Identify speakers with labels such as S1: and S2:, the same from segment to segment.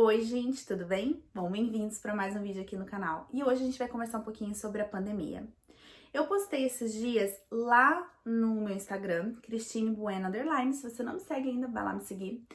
S1: Oi, gente, tudo bem? Bom, bem-vindos para mais um vídeo aqui no canal. E hoje a gente vai conversar um pouquinho sobre a pandemia. Eu postei esses dias lá no meu Instagram, Cristine Bueno _, se você não me segue ainda, vai lá me seguir.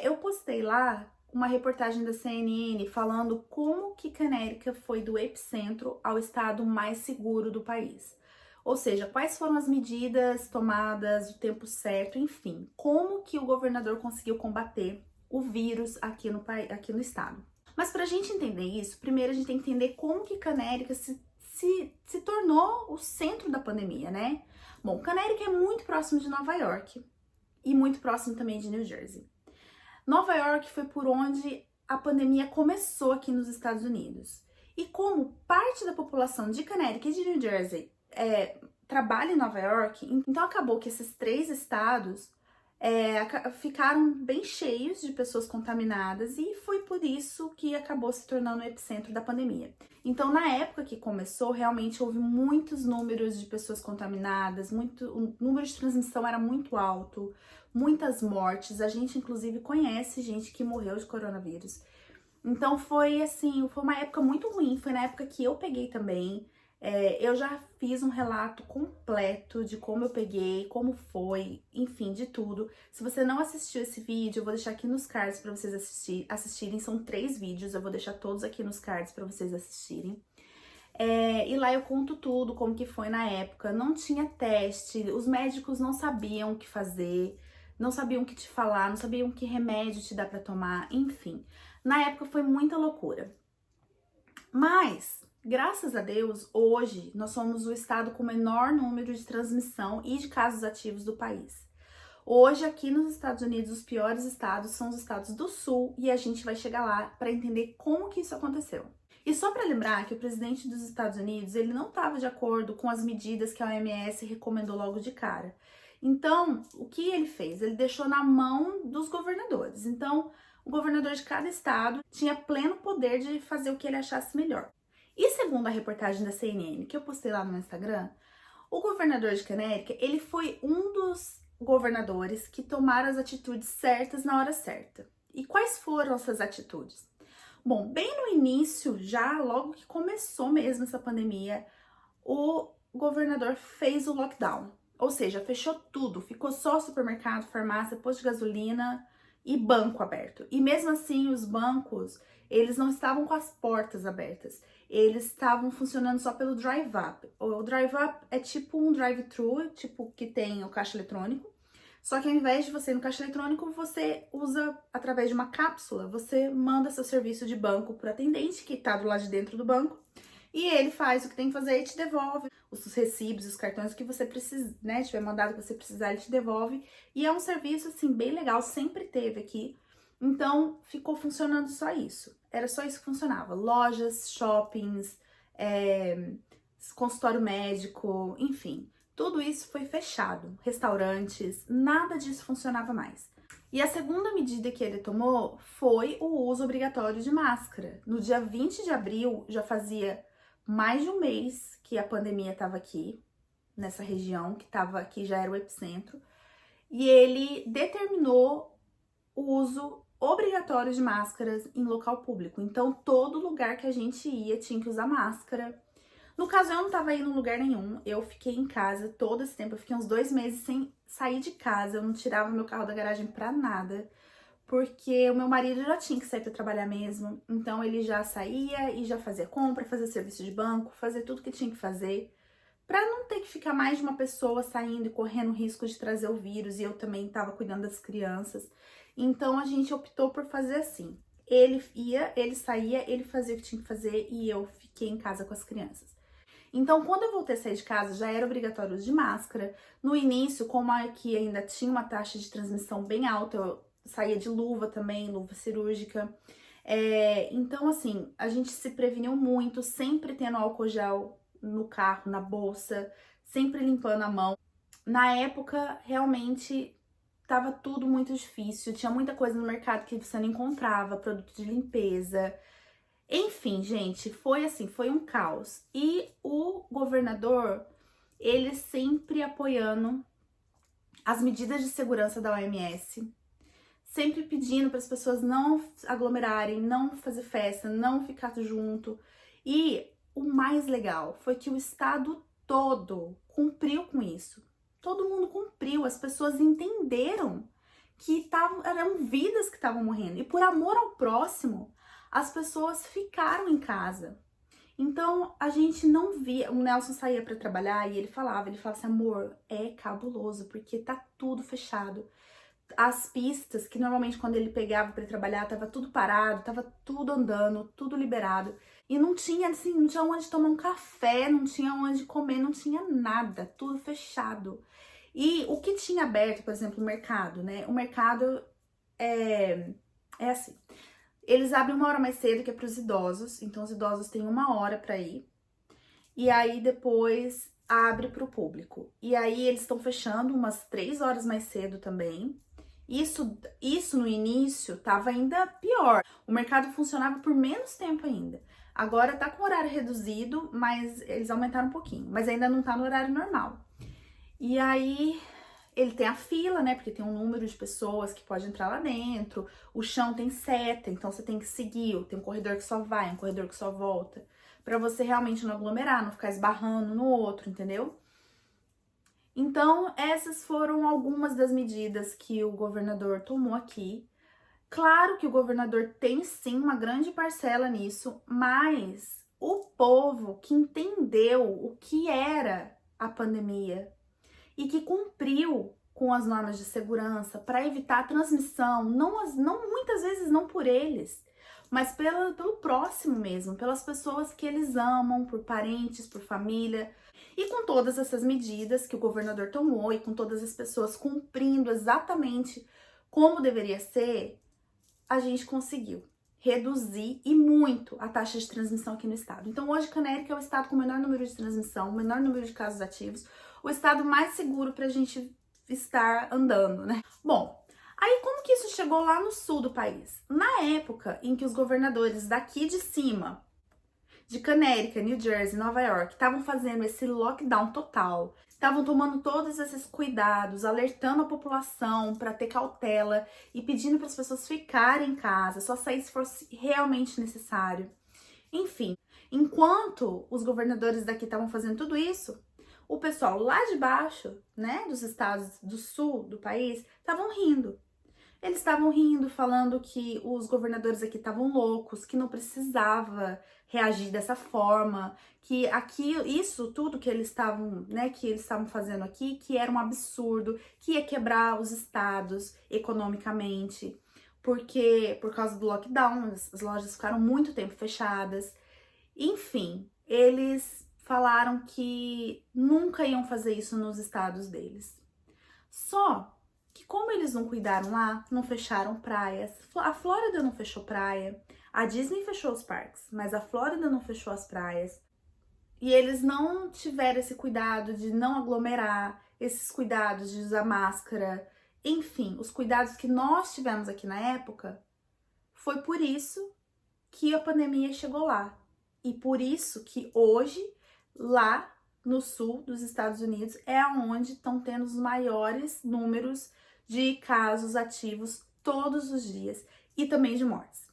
S1: Eu postei lá uma reportagem da CNN falando como que Connecticut foi do epicentro ao estado mais seguro do país. Ou seja, quais foram as medidas tomadas, o tempo certo, enfim, como que o governador conseguiu combater o vírus aqui no estado. Mas para a gente entender isso, primeiro a gente tem que entender como que Connecticut se tornou o centro da pandemia, né? Bom, Connecticut é muito próximo de Nova York e muito próximo também de New Jersey. Nova York foi por onde a pandemia começou aqui nos Estados Unidos. E como parte da população de Connecticut e de New Jersey trabalha em Nova York, então acabou que esses três estados ficaram bem cheios de pessoas contaminadas e foi por isso que acabou se tornando o epicentro da pandemia. Então, na época que começou, realmente houve muitos números de pessoas contaminadas, o número de transmissão era muito alto, muitas mortes. A gente, inclusive, conhece gente que morreu de coronavírus. Então, foi uma época muito ruim. Foi na época que eu peguei também. Eu já fiz um relato completo de como eu peguei, como foi, enfim, de tudo. Se você não assistiu esse vídeo, eu vou deixar aqui nos cards para vocês assistirem. São 3 vídeos, eu vou deixar todos aqui nos cards para vocês assistirem. E lá eu conto tudo, como que foi na época. Não tinha teste, os médicos não sabiam o que fazer, não sabiam o que te falar, não sabiam que remédio te dá para tomar, enfim. Na época foi muita loucura. Mas, graças a Deus, hoje nós somos o estado com o menor número de transmissão e de casos ativos do país. Hoje, aqui nos Estados Unidos, os piores estados são os estados do Sul e a gente vai chegar lá para entender como que isso aconteceu. E só para lembrar que o presidente dos Estados Unidos, ele não estava de acordo com as medidas que a OMS recomendou logo de cara. Então, o que ele fez? Ele deixou na mão dos governadores. Então, o governador de cada estado tinha pleno poder de fazer o que ele achasse melhor. E segundo a reportagem da CNN, que eu postei lá no meu Instagram, o governador de Connecticut, ele foi um dos governadores que tomaram as atitudes certas na hora certa. E quais foram essas atitudes? Bom, bem no início, já logo que começou mesmo essa pandemia, o governador fez o lockdown. Ou seja, fechou tudo, ficou só supermercado, farmácia, posto de gasolina e banco aberto. E mesmo assim, os bancos, eles não estavam com as portas abertas. Eles estavam funcionando só pelo drive-up. O drive-up é tipo um drive-thru, tipo que tem o caixa eletrônico. Só que ao invés de você ir no caixa eletrônico, você usa através de uma cápsula. Você manda seu serviço de banco para o atendente que está do lado de dentro do banco. E ele faz o que tem que fazer e te devolve os recibos, os cartões que você precisa, né? Tiver mandado que você precisar, ele te devolve. E é um serviço, assim, bem legal, sempre teve aqui. Então, ficou funcionando só isso. Era só isso que funcionava. Lojas, shoppings, consultório médico, enfim. Tudo isso foi fechado. Restaurantes, nada disso funcionava mais. E a segunda medida que ele tomou foi o uso obrigatório de máscara. No dia 20 de abril, já fazia mais de um mês que a pandemia estava aqui, nessa região, que já era o epicentro, e ele determinou o uso obrigatório de máscaras em local público. Então, todo lugar que a gente ia tinha que usar máscara. No caso, eu não tava indo em lugar nenhum, eu fiquei em casa todo esse tempo, eu fiquei uns 2 meses sem sair de casa, eu não tirava meu carro da garagem pra nada, porque o meu marido já tinha que sair para trabalhar mesmo, então ele já saía e já fazia compra, fazia serviço de banco, fazia tudo que tinha que fazer, para não ter que ficar mais de uma pessoa saindo e correndo risco de trazer o vírus, e eu também estava cuidando das crianças. Então a gente optou por fazer assim. Ele ia, ele saía, ele fazia o que tinha que fazer e eu fiquei em casa com as crianças. Então, quando eu voltei a sair de casa, já era obrigatório o uso de máscara. No início, como aqui ainda tinha uma taxa de transmissão bem alta, eu saía de luva também, luva cirúrgica. Então, assim, a gente se preveniu muito, sempre tendo álcool gel no carro, na bolsa, sempre limpando a mão. Na época, realmente, tava tudo muito difícil, tinha muita coisa no mercado que você não encontrava, produto de limpeza. Enfim, gente, foi assim, foi um caos. E o governador, ele sempre apoiando as medidas de segurança da OMS, sempre pedindo para as pessoas não aglomerarem, não fazer festa, não ficar junto. E o mais legal foi que o estado todo cumpriu com isso. Todo mundo cumpriu, as pessoas entenderam que eram vidas que estavam morrendo. E por amor ao próximo, as pessoas ficaram em casa. Então, a gente não via... O Nelson saía para trabalhar e ele falava assim, amor, é cabuloso, porque tá tudo fechado. As pistas, que normalmente quando ele pegava para trabalhar, tava tudo parado, tava tudo andando, tudo liberado. E não tinha, assim, não tinha onde tomar um café, não tinha onde comer, não tinha nada, tudo fechado. E o que tinha aberto, por exemplo, o mercado, né? O mercado é assim, eles abrem 1 hora mais cedo, que é para os idosos, então os idosos têm 1 hora para ir. E aí depois abre para o público. E aí eles estão fechando umas 3 horas mais cedo também. Isso no início tava ainda pior. O mercado funcionava por menos tempo ainda. Agora tá com horário reduzido, mas eles aumentaram um pouquinho. Mas ainda não tá no horário normal. E aí ele tem a fila, né? Porque tem um número de pessoas que pode entrar lá dentro. O chão tem seta, então você tem que seguir. Tem um corredor que só vai, um corredor que só volta. Pra você realmente não aglomerar, não ficar esbarrando no outro, entendeu? Então, essas foram algumas das medidas que o governador tomou aqui. Claro que o governador tem sim uma grande parcela nisso, mas o povo que entendeu o que era a pandemia e que cumpriu com as normas de segurança para evitar a transmissão, não muitas vezes não por eles, mas pelo próximo mesmo, pelas pessoas que eles amam, por parentes, por família. E com todas essas medidas que o governador tomou e com todas as pessoas cumprindo exatamente como deveria ser, a gente conseguiu reduzir e muito a taxa de transmissão aqui no estado. Então hoje Canérica é o estado com o menor número de transmissão, o menor número de casos ativos, o estado mais seguro pra gente estar andando, né? Bom, aí como que isso chegou lá no sul do país? Na época em que os governadores daqui de cima, de Canérica, New Jersey, Nova York, estavam fazendo esse lockdown total, estavam tomando todos esses cuidados, alertando a população para ter cautela e pedindo para as pessoas ficarem em casa, só sair se fosse realmente necessário. Enfim, enquanto os governadores daqui estavam fazendo tudo isso, o pessoal lá de baixo, né, dos estados do sul do país, estavam rindo. Eles estavam rindo, falando que os governadores aqui estavam loucos, que não precisava reagir dessa forma, que aqui, isso tudo que eles estavam, né, que eles estavam fazendo aqui, que era um absurdo, que ia quebrar os estados economicamente, porque por causa do lockdown, as lojas ficaram muito tempo fechadas. Enfim, eles falaram que nunca iam fazer isso nos estados deles. Só que como eles não cuidaram lá, não fecharam praias, a Flórida não fechou praia, a Disney fechou os parques, mas a Flórida não fechou as praias. E eles não tiveram esse cuidado de não aglomerar, esses cuidados de usar máscara, enfim, os cuidados que nós tivemos aqui na época. Foi por isso que a pandemia chegou lá. E por isso que hoje, lá no sul dos Estados Unidos, é onde estão tendo os maiores números de casos ativos todos os dias e também de mortes.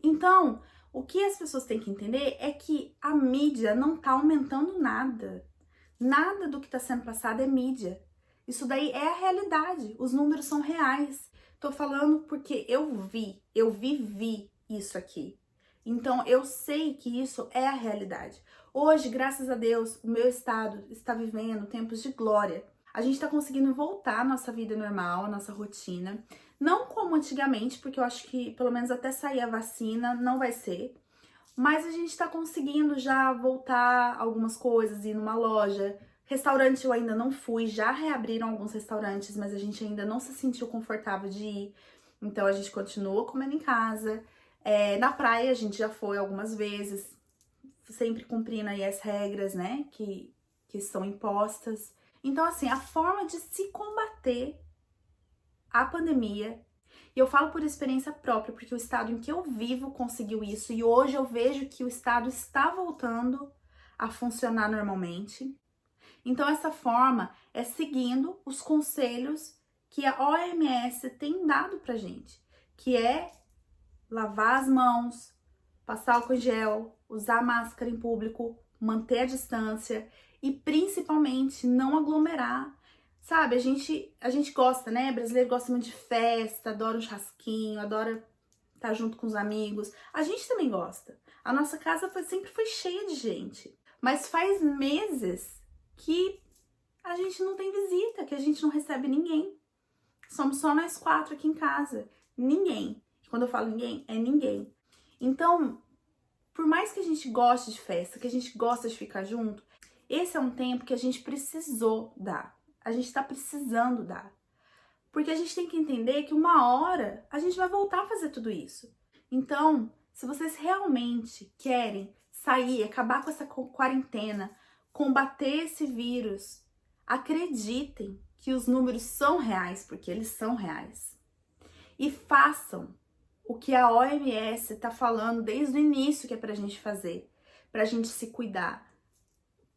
S1: Então, o que as pessoas têm que entender é que a mídia não tá aumentando nada. Nada do que está sendo passado é mídia. Isso daí é a realidade, os números são reais. Tô falando porque eu vivi isso aqui. Então, eu sei que isso é a realidade. Hoje, graças a Deus, o meu estado está vivendo tempos de glória. A gente tá conseguindo voltar à nossa vida normal, à nossa rotina. Não como antigamente, porque eu acho que pelo menos até sair a vacina não vai ser. Mas a gente tá conseguindo já voltar algumas coisas, ir numa loja. Restaurante eu ainda não fui, já reabriram alguns restaurantes, mas a gente ainda não se sentiu confortável de ir. Então a gente continua comendo em casa. Na praia a gente já foi algumas vezes, sempre cumprindo aí as regras, né, que são impostas. Então, assim, a forma de se combater a pandemia, e eu falo por experiência própria, porque o estado em que eu vivo conseguiu isso, e hoje eu vejo que o estado está voltando a funcionar normalmente. Então, essa forma é seguindo os conselhos que a OMS tem dado pra gente. que é lavar as mãos, passar álcool em gel, usar máscara em público, manter a distância e principalmente não aglomerar. Sabe, a gente gosta, né? Brasileiro gosta muito de festa, adora um churrasquinho, adora estar junto com os amigos. A gente também gosta. A nossa casa sempre foi cheia de gente. Mas faz meses que a gente não tem visita, que a gente não recebe ninguém. Somos só nós 4 aqui em casa. Ninguém. Quando eu falo ninguém, é ninguém. Então, por mais que a gente goste de festa, que a gente gosta de ficar junto, esse é um tempo que a gente precisou dar. A gente tá precisando dar. Porque a gente tem que entender que uma hora a gente vai voltar a fazer tudo isso. Então, se vocês realmente querem sair, acabar com essa quarentena, combater esse vírus, acreditem que os números são reais, porque eles são reais. E façam o que a OMS está falando desde o início que é pra gente fazer, pra gente se cuidar.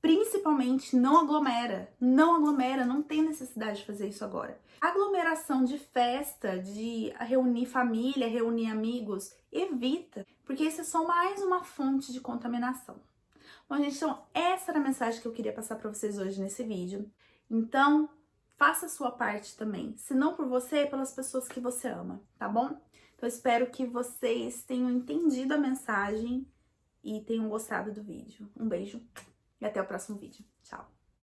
S1: Principalmente, não aglomera, não tem necessidade de fazer isso agora. Aglomeração de festa, de reunir família, reunir amigos, evita, porque isso é só mais uma fonte de contaminação. Bom, gente, então essa era a mensagem que eu queria passar para vocês hoje nesse vídeo. Então, faça a sua parte também, se não por você, pelas pessoas que você ama, tá bom? Então, espero que vocês tenham entendido a mensagem e tenham gostado do vídeo. Um beijo. E até o próximo vídeo. Tchau!